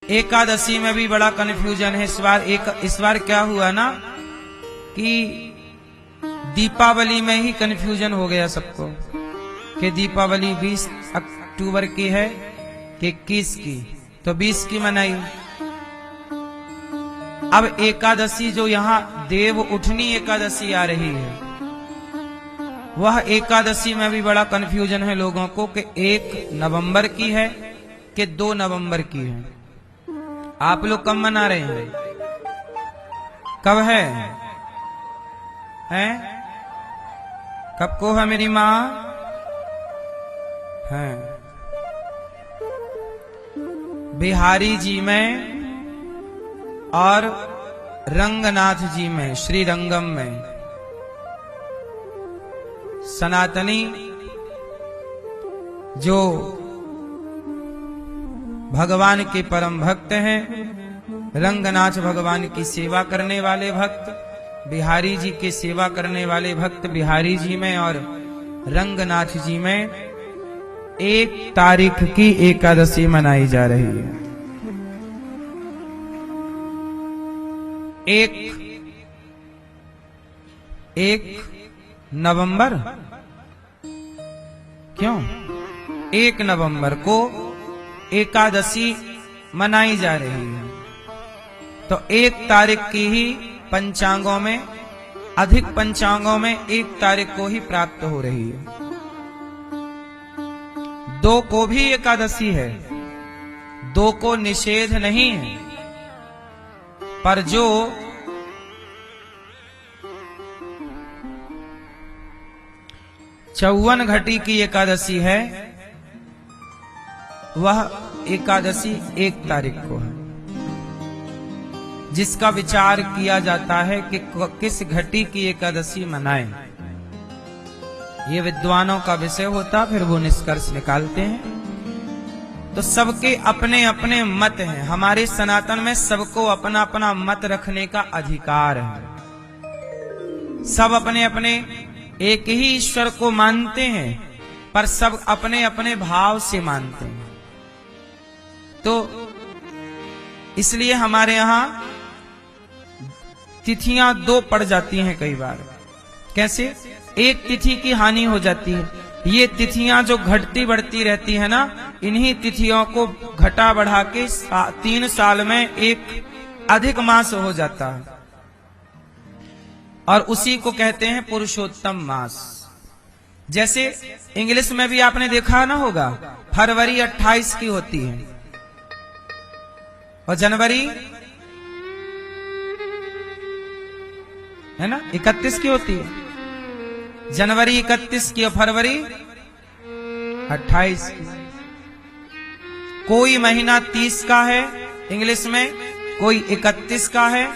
एकादशी में भी बड़ा कन्फ्यूजन है इस बार क्या हुआ ना कि दीपावली में ही कन्फ्यूजन हो गया सबको कि दीपावली 20 अक्टूबर की है कि 21 की, तो 20 की मनाई। अब एकादशी जो यहाँ देव उठनी एकादशी आ रही है, वह एकादशी में भी बड़ा कन्फ्यूजन है लोगों को कि 1 नवंबर की है कि 2 नवंबर की है। आप लोग कब मना रहे हैं? कब है? हैं? कब को है मेरी माँ? है बिहारी जी में और रंगनाथ जी में, श्री रंगम में। सनातनी जो भगवान के परम भक्त हैं, रंगनाथ भगवान की सेवा करने वाले भक्त, बिहारी जी की सेवा करने वाले भक्त बिहारी जी में और रंगनाथ जी में 1 तारीख की एकादशी मनाई जा रही है। 1 नवंबर, क्यों 1 नवंबर को एकादशी मनाई जा रही है, तो 1 तारीख की ही पंचांगों में, अधिक पंचांगों में 1 तारीख को ही प्राप्त हो रही है। 2 को भी एकादशी है, 2 को निषेध नहीं है, पर जो चौवन घटी की एकादशी है वह एकादशी 1 तारीख को है, जिसका विचार किया जाता है कि किस घटी की एकादशी मनाएं। ये विद्वानों का विषय होता, फिर वो निष्कर्ष निकालते हैं। तो सबके अपने अपने मत हैं। हमारे सनातन में सबको अपना अपना मत रखने का अधिकार है। सब अपने अपने एक ही ईश्वर को मानते हैं, पर सब अपने अपने भाव से मानते हैं। तो इसलिए हमारे यहां तिथियां 2 पड़ जाती हैं कई बार। कैसे? 1 तिथि की हानि हो जाती है। ये तिथियां जो घटती बढ़ती रहती है ना, इन्हीं तिथियों को घटा बढ़ा के 3 साल में 1 अधिक मास हो जाता है, और उसी को कहते हैं पुरुषोत्तम मास। जैसे इंग्लिश में भी आपने देखा ना होगा, फरवरी 28 की होती है और जनवरी है ना 31 की होती है। जनवरी 31 की और फरवरी 28 की। कोई महीना 30 का है इंग्लिश में, कोई 31 का है,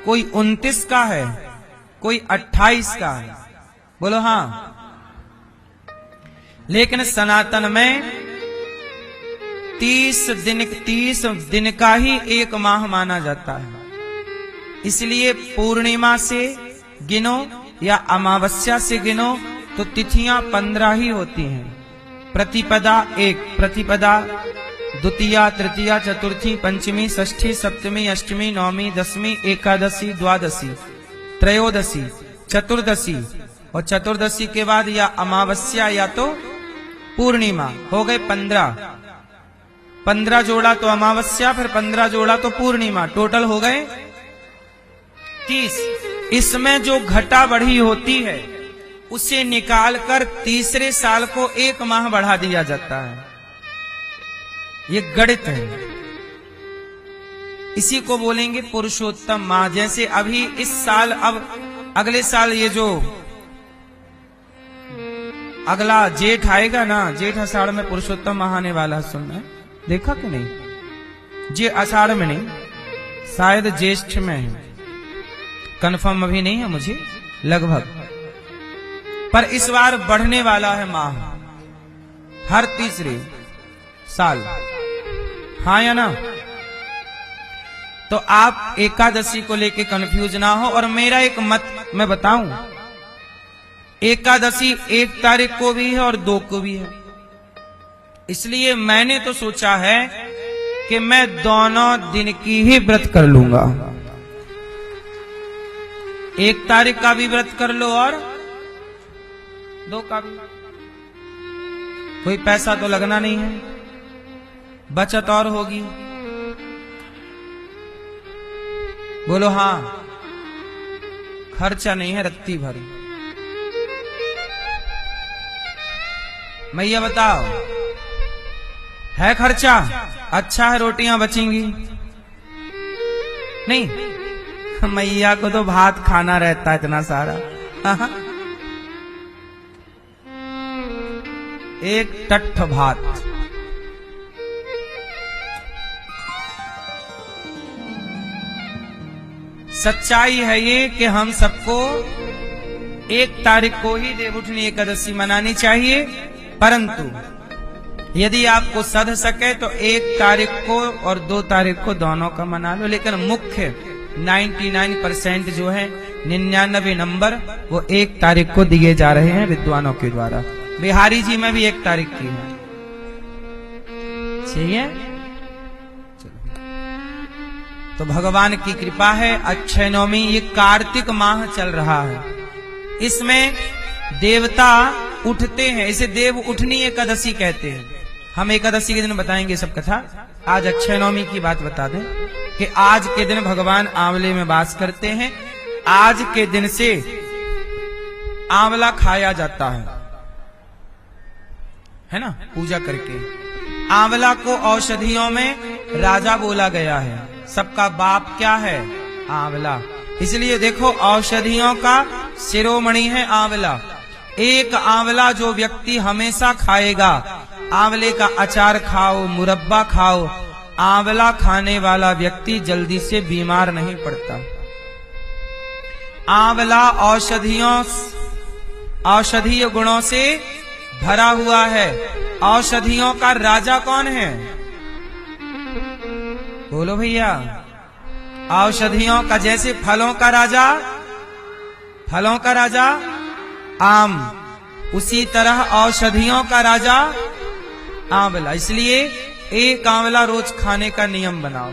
कोई 29 का है, कोई 28 का है। बोलो हाँ। लेकिन सनातन में 30 दिन का ही 1 माह माना जाता है। इसलिए पूर्णिमा से गिनो या अमावस्या से गिनो तो तिथियां 15 ही होती हैं। प्रतिपदा 1, प्रतिपदा द्वितीया, तृतीया, चतुर्थी, पंचमी, षष्ठी, सप्तमी, अष्टमी, नवमी, दसवीं, एकादशी, द्वादशी, त्रयोदशी, चतुर्दशी, और चतुर्दशी के बाद या अमावस्या या तो पूर्णिमा। हो गए 15 जोड़ा तो अमावस्या, फिर 15 जोड़ा तो पूर्णिमा, टोटल हो गए 30। इसमें जो घटा बढ़ी होती है उसे निकालकर तीसरे साल को 1 माह बढ़ा दिया जाता है। ये गणित है। इसी को बोलेंगे पुरुषोत्तम माह। जैसे अभी इस साल, अब अगले साल ये जो अगला जेठ आएगा ना, जेठ आषाढ़ में पुरुषोत्तम माह आने वाला है। सुनना है, देखा कि नहीं? जे आषाढ़ में नहीं, शायद ज्येष्ठ में है, कंफर्म अभी नहीं है मुझे, लगभग। पर इस बार बढ़ने वाला है माह, हर तीसरे साल। हाँ या ना? तो आप एकादशी को लेके कंफ्यूज ना हो। और मेरा एक मत मैं बताऊं, एकादशी 1 तारीख को भी है और 2 को भी है। इसलिए मैंने तो सोचा है कि मैं दोनों दिन की ही व्रत कर लूंगा। 1 तारीख का भी व्रत कर लो और 2 का भी। कोई पैसा तो लगना नहीं है, बचत और होगी। बोलो हाँ, खर्चा नहीं है रत्ती भर। मैया बताओ, है खर्चा? अच्छा है, रोटियां बचेंगी नहीं। मैया को तो भात खाना रहता है इतना सारा। एक टट्ठ भात। सच्चाई है ये कि हम सबको 1 तारीख को ही देवउठनी एकादशी मनानी चाहिए, परंतु यदि आपको सध सके तो 1 तारीख को और 2 तारीख को दोनों का मना लो। लेकिन मुख्य 99% जो है 99 नंबर वो 1 तारीख को दिए जा रहे हैं विद्वानों के द्वारा। बिहारी जी में भी 1 तारीख की है। चाहिए तो भगवान की कृपा है। अक्षय नवमी, ये कार्तिक माह चल रहा है, इसमें देवता उठते हैं, इसे देव उठनी एकादशी कहते हैं। हम एकादशी के दिन बताएंगे सब कथा। आज अक्षय नवमी की बात बता दें कि आज के दिन भगवान आंवले में वास करते हैं। आज के दिन से आंवला खाया जाता है ना, पूजा करके। आंवला को औषधियों में राजा बोला गया है, सबका बाप क्या है? आंवला। इसलिए देखो, औषधियों का शिरोमणि है आंवला। एक आंवला जो व्यक्ति हमेशा खाएगा, आंवले का अचार खाओ, मुरब्बा खाओ, आंवला खाने वाला व्यक्ति जल्दी से बीमार नहीं पड़ता। आंवला औषधीय गुणों से भरा हुआ है। औषधियों का राजा कौन है? बोलो भैया। औषधियों का, जैसे फलों का राजा आम, उसी तरह औषधियों का राजा आंवला। इसलिए 1 आंवला रोज खाने का नियम बनाओ।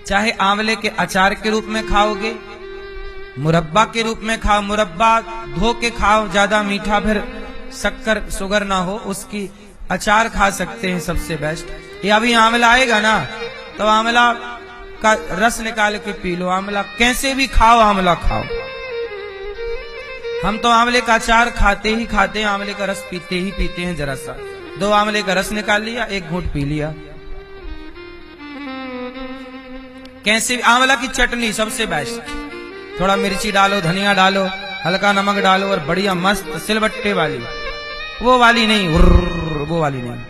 चाहे आंवले के अचार के रूप में खाओगे, मुरब्बा के रूप में खाओ, मुरब्बा धो के खाओ, ज्यादा मीठा फिर शक्कर शुगर ना हो, उसकी अचार खा सकते हैं, सबसे बेस्ट। ये अभी आंवला आएगा ना, तो आंवला का रस निकाल के पी लो। आंवला कैसे भी खाओ, आंवला खाओ। हम तो आंवले का अचार खाते ही खाते हैं, आंवले का रस पीते ही पीते हैं। जरा सा 2 आंवले का रस निकाल लिया, 1 घूंट पी लिया। कैसे आंवला की चटनी सबसे बेस्ट। थोड़ा मिर्ची डालो, धनिया डालो, हल्का नमक डालो और बढ़िया मस्त सिलबट्टे वाली, वो वाली नहीं, वो वाली नहीं।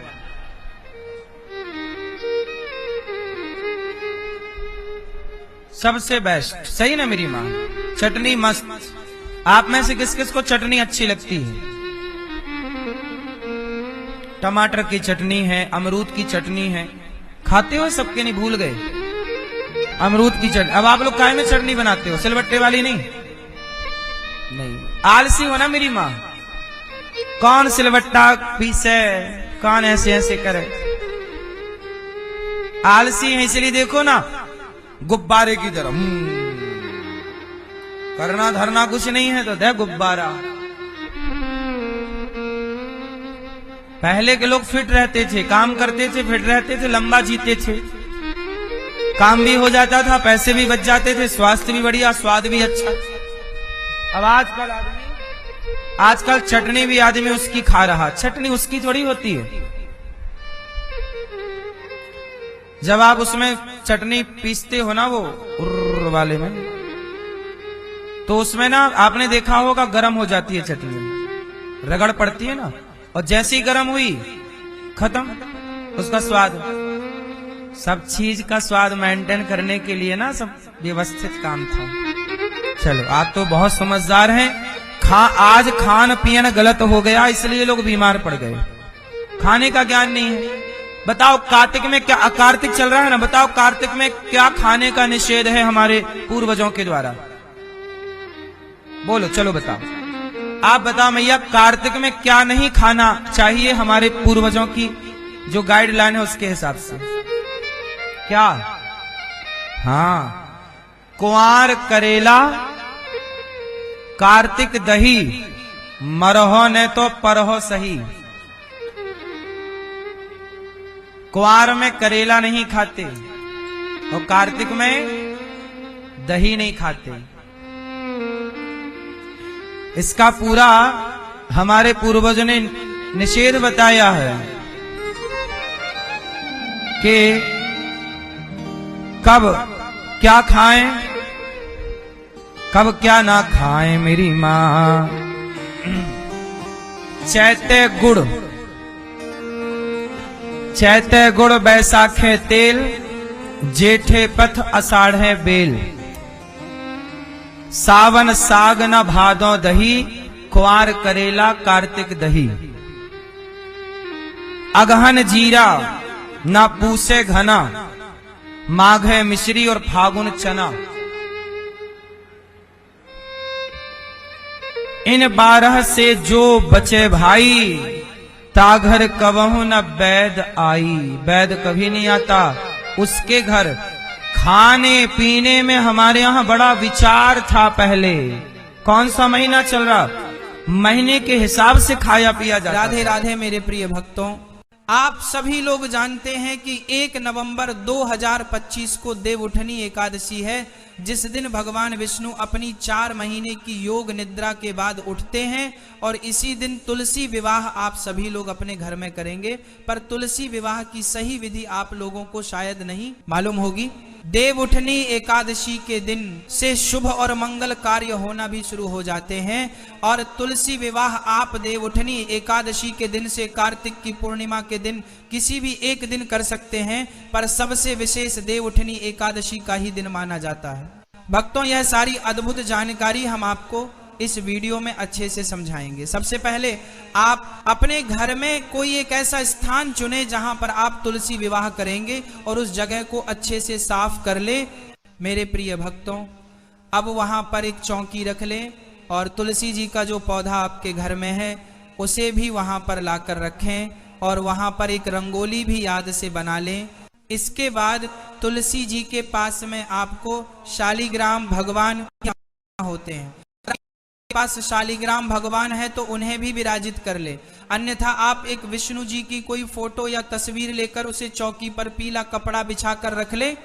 सबसे बेस्ट। सही ना मेरी माँ? चटनी मस्त। आप में से किस किस को चटनी अच्छी लगती है? टमाटर की चटनी है, अमरूद की चटनी है, खाते हो सबके? नहीं भूल गए अमरूद की चटनी। अब आप लोग काय में चटनी बनाते हो? सिलबट्टे वाली नहीं? नहीं, आलसी हो ना मेरी माँ। कौन सिलबट्टा पीसे, कौन ऐसे ऐसे करे? आलसी है। इसलिए देखो ना, गुब्बारे की तरह करना धरना कुछ नहीं है तो दे गुब्बारा। पहले के लोग फिट रहते थे, काम करते थे, फिट रहते थे, लंबा जीते थे, काम भी हो जाता था, पैसे भी बच जाते थे, स्वास्थ्य भी बढ़िया, स्वाद भी अच्छा। अब आजकल चटनी भी आदमी उसकी खा रहा। चटनी उसकी थोड़ी होती है। जब आप उसमें चटनी पीसते हो ना, वो वाले में, तो उसमें ना आपने देखा होगा गरम हो जाती है चटनी, रगड़ पड़ती है ना, और जैसे ही गरम हुई खत्म उसका स्वाद। सब चीज का स्वाद मेंटेन करने के लिए ना सब व्यवस्थित काम था। चलो, आप तो बहुत समझदार हैं। आज खान पियन गलत हो गया, इसलिए लोग बीमार पड़ गए। खाने का ज्ञान नहीं है। बताओ कार्तिक में क्या, कार्तिक चल रहा है ना, बताओ कार्तिक में क्या खाने का निषेध है हमारे पूर्वजों के द्वारा? बोलो, चलो बताओ। आप बताओ मैया, कार्तिक में क्या नहीं खाना चाहिए हमारे पूर्वजों की जो गाइडलाइन है उसके हिसाब से। क्या? हाँ, कुंवार करेला कार्तिक दही, मरहो ने तो परहो सही। कुंवार में करेला नहीं खाते और कार्तिक में दही नहीं खाते। इसका पूरा हमारे पूर्वजों ने निषेध बताया है कि कब क्या खाएं, कब क्या ना खाएं। मेरी मां चैते गुड़, चैते गुड़ बैसाखे तेल, जेठे पथ अषाढ़े बेल। सावन साग न भादो दही, कुंवार करेला कार्तिक दही। अगहन जीरा न पूसे घना, माघे मिश्री और फागुन चना। इन 12 से जो बचे भाई, ताघर कबहू न वैद आई। वैद कभी नहीं आता उसके घर। खाने पीने में हमारे यहाँ बड़ा विचार था पहले। कौन सा महीना चल रहा, महीने के हिसाब से खाया पिया जाता। राधे राधे मेरे प्रिय भक्तों, आप सभी लोग जानते हैं कि 1 नवंबर 2025 को देवउठनी एकादशी है, जिस दिन भगवान विष्णु अपनी 4 महीने की योग निद्रा के बाद उठते हैं। और इसी दिन तुलसी विवाह आप सभी लोग अपने घर में करेंगे। पर तुलसी विवाह की सही विधि आप लोगों को शायद नहीं मालूम होगी। देवउठनी एकादशी के दिन से शुभ और मंगल कार्य होना भी शुरू हो जाते हैं। और तुलसी विवाह आप देवउठनी एकादशी के दिन से कार्तिक की पूर्णिमा के दिन किसी भी एक दिन कर सकते हैं, पर सबसे विशेष देवउठनी एकादशी का ही दिन माना जाता है। भक्तों, यह सारी अद्भुत जानकारी हम आपको इस वीडियो में अच्छे से समझाएंगे। सबसे पहले आप अपने घर में कोई एक ऐसा स्थान चुने जहां पर आप तुलसी विवाह करेंगे और उस जगह को अच्छे से साफ कर ले। मेरे प्रिय भक्तों, अब वहां पर एक चौकी रख ले और तुलसी जी का जो पौधा आपके घर में है उसे भी वहां पर लाकर रखें और वहां पर एक रंगोली भी याद से बना लें। इसके बाद तुलसी जी के पास में आपको शालिग्राम भगवान होते हैं, पास शालिग्राम भगवान है तो उन्हें भी विराजित कर ले। अन्यथा आप एक विष्णु जी की कोई फोटो या तस्वीर लेकर उसे चौकी पर पीला कपड़ा बिछाकर रख ले।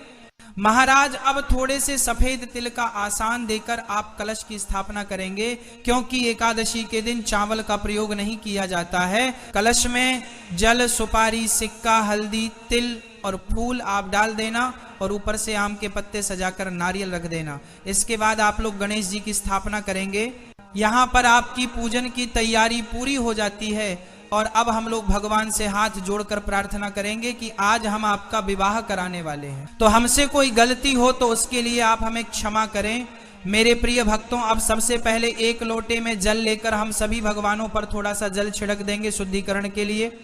महाराज, अब थोड़े से सफेद तिल का आसान देकर आप कलश की स्थापना करेंगे, क्योंकि एकादशी के दिन चावल का प्रयोग नहीं किया जाता है। कलश में जल, सुपारी, सिक्का, हल्दी, तिल और फूल आप डाल देना और ऊपर से आम के पत्ते सजाकर नारियल रख देना। इसके बाद आप लोग गणेश जी की स्थापना करेंगे। यहाँ पर आपकी पूजन की तैयारी पूरी हो जाती है और अब हम लोग भगवान से हाथ जोड़कर प्रार्थना करेंगे कि आज हम आपका विवाह कराने वाले हैं, तो हमसे कोई गलती हो तो उसके लिए आप हमें क्षमा करें। मेरे प्रिय भक्तों, अब सबसे पहले एक लोटे में जल लेकर हम सभी भगवानों पर थोड़ा सा जल छिड़क देंगे शुद्धिकरण के लिए।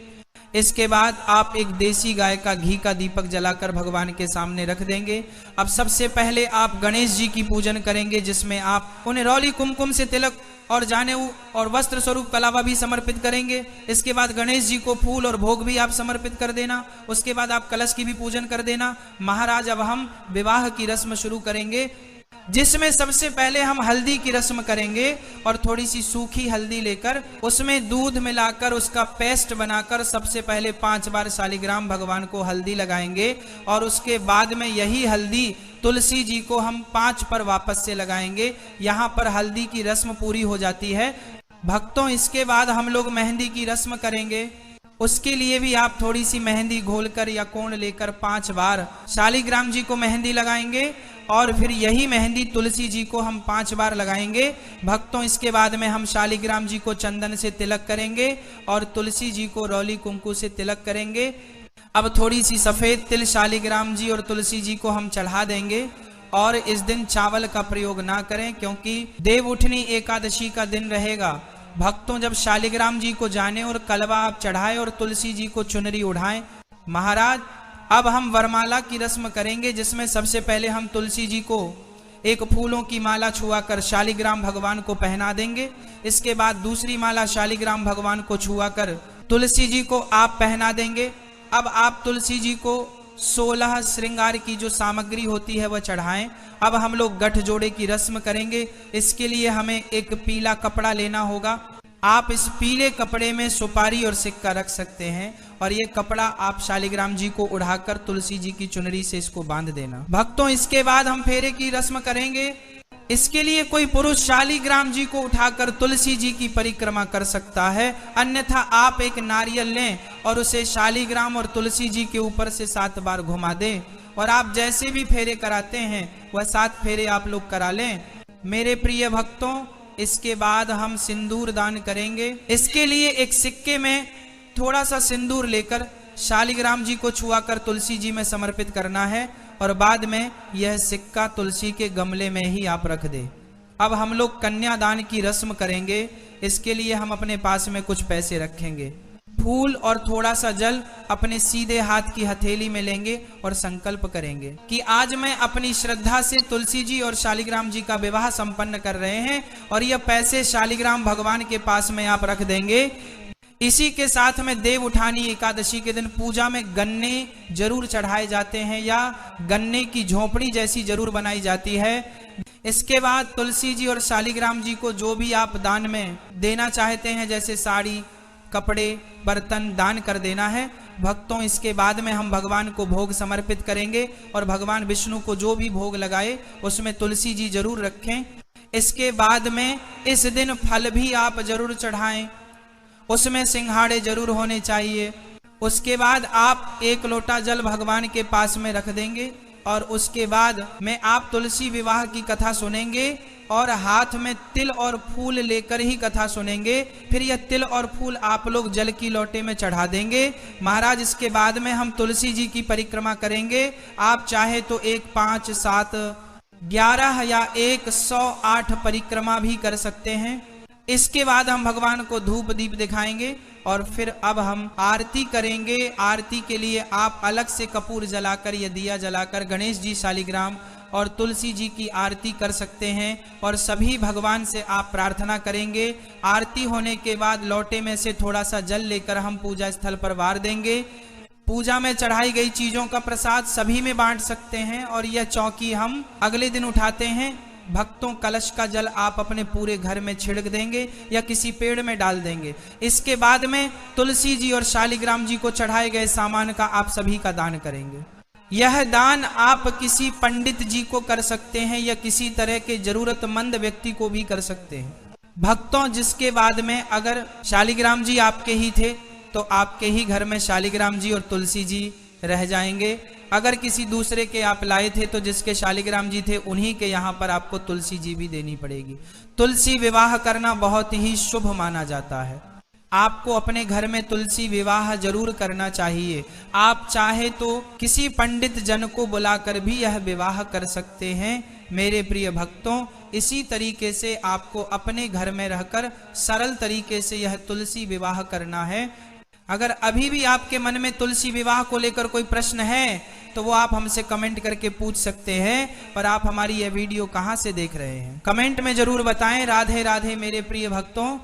इसके बाद आप एक देसी गाय का घी का दीपक जलाकर भगवान के सामने रख देंगे। अब सबसे पहले आप गणेश जी की पूजन करेंगे, जिसमें आप उन्हें रौली, कुमकुम से तिलक और जानेऊ और वस्त्र स्वरूप कलावा भी समर्पित करेंगे। इसके बाद गणेश जी को फूल और भोग भी आप समर्पित कर देना। उसके बाद आप कलश की भी पूजन कर देना। महाराज, अब हम विवाह की रस्म शुरू करेंगे, जिसमें सबसे पहले हम हल्दी की रस्म करेंगे और थोड़ी सी सूखी हल्दी लेकर उसमें दूध मिलाकर उसका पेस्ट बनाकर सबसे पहले 5 बार शालिग्राम भगवान को हल्दी लगाएंगे और उसके बाद में यही हल्दी तुलसी जी को हम 5 पर वापस से लगाएंगे। यहाँ पर हल्दी की रस्म पूरी हो जाती है। भक्तों, इसके बाद हम लोग मेहंदी की रस्म करेंगे। उसके लिए भी आप थोड़ी सी मेहंदी घोलकर या कोण लेकर 5 बार शालिग्राम जी को मेहंदी लगाएंगे और फिर यही मेहंदी तुलसी जी को हम 5 बार लगाएंगे। भक्तों, इसके बाद में हम शालिग्राम जी को चंदन से तिलक करेंगे और तुलसी जी को रौली कुंकू से तिलक करेंगे। अब थोड़ी सी सफेद तिल शालिग्राम जी और तुलसी जी को हम चढ़ा देंगे और इस दिन चावल का प्रयोग ना करें, क्योंकि देवउठनी एकादशी का दिन रहेगा। भक्तों, जब शालिग्राम जी को जाने और कलवा आप चढ़ाएं और तुलसी जी को चुनरी उठाएं। महाराज, अब हम वरमाला की रस्म करेंगे, जिसमें सबसे पहले हम तुलसी जी को एक फूलों की माला छुआकर शालिग्राम भगवान को पहना देंगे। इसके बाद दूसरी माला शालिग्राम भगवान को छुआकर तुलसी जी को आप पहना देंगे। अब आप तुलसी जी को 16 श्रृंगार की जो सामग्री होती है वह चढ़ाएं। अब हम लोग गठजोड़े की रस्म करेंगे। इसके लिए हमें एक पीला कपड़ा लेना होगा। आप इस पीले कपड़े में सुपारी और सिक्का रख सकते हैं और ये कपड़ा आप शालिग्राम जी को उड़ाकर तुलसी जी की चुनरी से इसको बांध देना। भक्तों, इसके बाद हम फेरे की रस्म करेंगे। इसके लिए कोई पुरुष शालिग्राम जी को उठाकर तुलसी जी की परिक्रमा कर सकता है, अन्यथा आप एक नारियल लें और उसे शालिग्राम और तुलसी जी के ऊपर से 7 बार घुमा दें और आप जैसे भी फेरे कराते हैं वह 7 फेरे आप लोग करा लें। मेरे प्रिय भक्तों, इसके बाद हम सिंदूर दान करेंगे। इसके लिए एक सिक्के में थोड़ा सा सिंदूर लेकर शालिग्राम जी को छुआकर तुलसी जी में समर्पित करना है और बाद में यह सिक्का तुलसी के गमले में ही आप रख दे। अब हम लोग कन्यादान की रस्म करेंगे। इसके लिए हम अपने पास में कुछ पैसे रखेंगे, फूल और थोड़ा सा जल अपने सीधे हाथ की हथेली में लेंगे और संकल्प करेंगे कि आज मैं अपनी श्रद्धा से तुलसी जी और शालिग्राम जी का विवाह संपन्न कर रहे हैं और यह पैसे शालिग्राम भगवान के पास में आप रख देंगे। इसी के साथ में देव उठानी एकादशी के दिन पूजा में गन्ने जरूर चढ़ाए जाते हैं या गन्ने की झोपड़ी जैसी जरूर बनाई जाती है। इसके बाद तुलसी जी और शालिग्राम जी को जो भी आप दान में देना चाहते हैं, जैसे साड़ी, कपड़े, बर्तन दान कर देना है। भक्तों, इसके बाद में हम भगवान को भोग समर्पित करेंगे और भगवान विष्णु को जो भी भोग लगाए उसमें तुलसी जी जरूर रखें। इसके बाद में इस दिन फल भी आप जरूर चढ़ाएं, उसमें सिंघाड़े जरूर होने चाहिए। उसके बाद आप 1 लोटा जल भगवान के पास में रख देंगे और उसके बाद में आप तुलसी विवाह की कथा सुनेंगे और हाथ में तिल और फूल लेकर ही कथा सुनेंगे। फिर यह तिल और फूल आप लोग जल की लोटे में चढ़ा देंगे। महाराज, इसके बाद में हम तुलसी जी की परिक्रमा करेंगे। आप चाहे तो 1, 5, 7, 11 या 108 परिक्रमा भी कर सकते हैं। इसके बाद हम भगवान को धूप दीप दिखाएंगे और फिर अब हम आरती करेंगे। आरती के लिए आप अलग से कपूर जलाकर या दिया जलाकर गणेश जी, शालिग्राम और तुलसी जी की आरती कर सकते हैं और सभी भगवान से आप प्रार्थना करेंगे। आरती होने के बाद लोटे में से थोड़ा सा जल लेकर हम पूजा स्थल पर वार देंगे। पूजा में चढ़ाई गई चीजों का प्रसाद सभी में बांट सकते हैं और यह चौकी हम अगले दिन उठाते हैं। भक्तों, कलश का जल आप अपने पूरे घर में छिड़क देंगे या किसी पेड़ में डाल देंगे। इसके बाद में तुलसी जी और शालिग्राम जी को चढ़ाए गए सामान का आप सभी का दान करेंगे। यह दान आप किसी पंडित जी को कर सकते हैं या किसी तरह के जरूरतमंद व्यक्ति को भी कर सकते हैं। भक्तों, जिसके बाद में अगर शालिग्राम जी आपके ही थे तो आपके ही घर में शालिग्राम जी और तुलसी जी रह जाएंगे। अगर किसी दूसरे के आप लाए थे तो जिसके शालिग्राम जी थे उन्हीं के यहाँ पर आपको तुलसी जी भी देनी पड़ेगी। तुलसी विवाह करना बहुत ही शुभ माना जाता है। आपको अपने घर में तुलसी विवाह जरूर करना चाहिए। आप चाहे तो किसी पंडित जन को बुलाकर भी यह विवाह कर सकते हैं। मेरे प्रिय भक्तों, इसी तरीके से आपको अपने घर में रहकर सरल तरीके से यह तुलसी विवाह करना है। अगर अभी भी आपके मन में तुलसी विवाह को लेकर कोई प्रश्न है तो वो आप हमसे कमेंट करके पूछ सकते हैं। पर आप हमारी यह वीडियो कहाँ से देख रहे हैं, कमेंट में जरूर बताएं। राधे राधे मेरे प्रिय भक्तों।